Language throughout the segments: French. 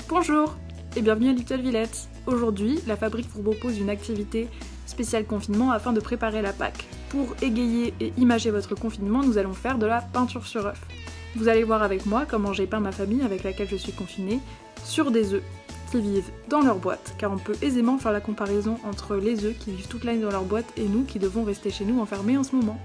Bonjour et bienvenue à Little Villette. Aujourd'hui, la fabrique vous propose une activité spéciale confinement afin de préparer la Pâques. Pour égayer et imager votre confinement, nous allons faire de la peinture sur œuf. Vous allez voir avec moi comment j'ai peint ma famille avec laquelle je suis confinée sur des œufs qui vivent dans leur boîte, car on peut aisément faire la comparaison entre les œufs qui vivent toute l'année dans leur boîte et nous qui devons rester chez nous enfermés en ce moment.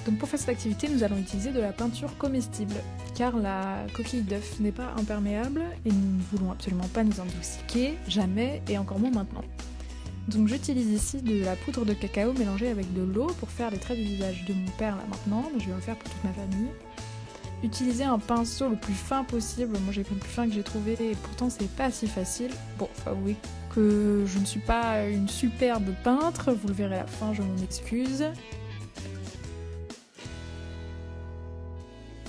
Donc pour faire cette activité, nous allons utiliser de la peinture comestible, car la coquille d'œuf n'est pas imperméable et nous ne voulons absolument pas nous intoxiquer, jamais et encore moins maintenant. Donc j'utilise ici de la poudre de cacao mélangée avec de l'eau pour faire les traits du visage de mon père là maintenant, mais je vais le faire pour toute ma famille. Utilisez un pinceau le plus fin possible, moi j'ai pris le plus fin que j'ai trouvé et pourtant c'est pas si facile. Bon, faut avouer que je ne suis pas une superbe peintre, vous le verrez à la fin, je m'en excuse.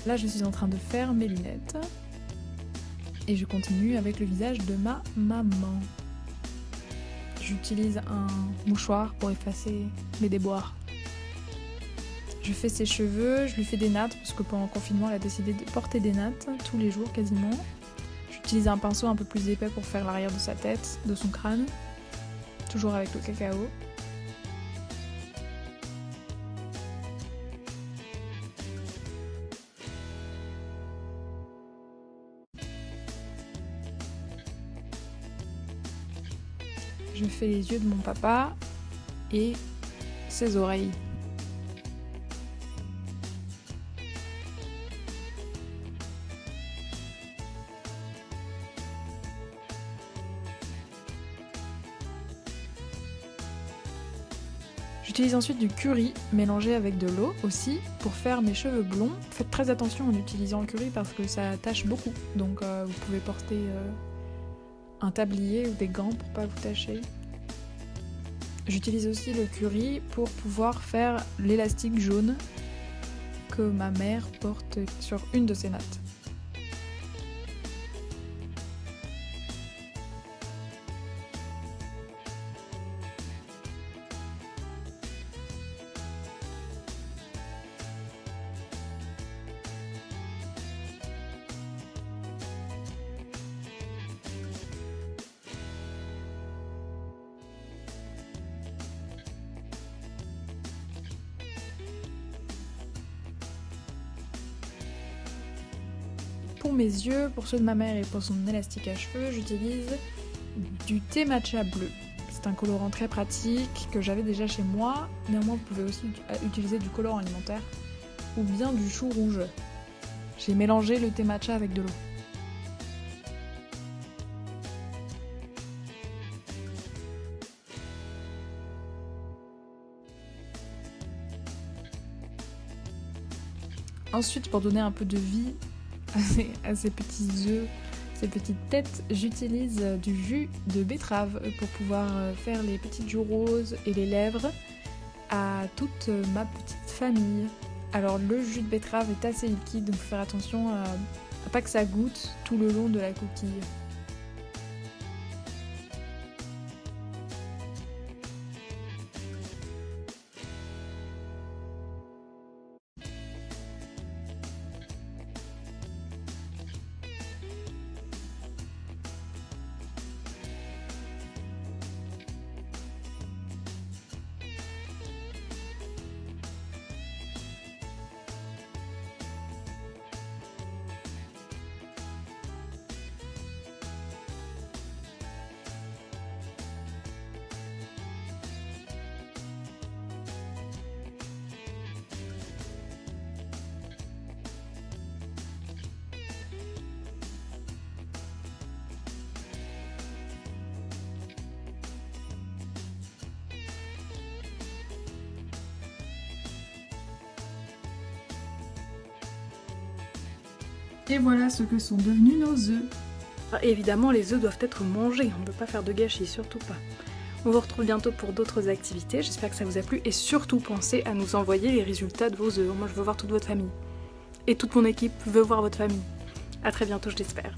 Là, je suis en train de faire mes lunettes et je continue avec le visage de ma maman. J'utilise un mouchoir pour effacer mes déboires. Je fais ses cheveux, je lui fais des nattes parce que pendant le confinement, elle a décidé de porter des nattes tous les jours quasiment. J'utilise un pinceau un peu plus épais pour faire l'arrière de sa tête, de son crâne, toujours avec le cacao. Je fais les yeux de mon papa et ses oreilles. J'utilise ensuite du curry mélangé avec de l'eau aussi pour faire mes cheveux blonds. Faites très attention en utilisant le curry parce que ça tache beaucoup, donc vous pouvez porter un tablier ou des gants pour pas vous tacher. J'utilise aussi le curry pour pouvoir faire l'élastique jaune que ma mère porte sur une de ses nattes. Pour mes yeux, pour ceux de ma mère et pour son élastique à cheveux, j'utilise du thé matcha bleu. C'est un colorant très pratique que j'avais déjà chez moi. Néanmoins, vous pouvez aussi utiliser du colorant alimentaire ou bien du chou rouge. J'ai mélangé le thé matcha avec de l'eau. Ensuite, pour donner un peu de vie à ces petits œufs, ces petites têtes, j'utilise du jus de betterave pour pouvoir faire les petites joues roses et les lèvres à toute ma petite famille. Alors le jus de betterave est assez liquide, donc faut faire attention à pas que ça goûte tout le long de la coquille. Et voilà ce que sont devenus nos œufs. Évidemment, les œufs doivent être mangés, on ne peut pas faire de gâchis, surtout pas. On vous retrouve bientôt pour d'autres activités, j'espère que ça vous a plu et surtout pensez à nous envoyer les résultats de vos œufs. Moi je veux voir toute votre famille. Et toute mon équipe veut voir votre famille. A très bientôt, je l'espère.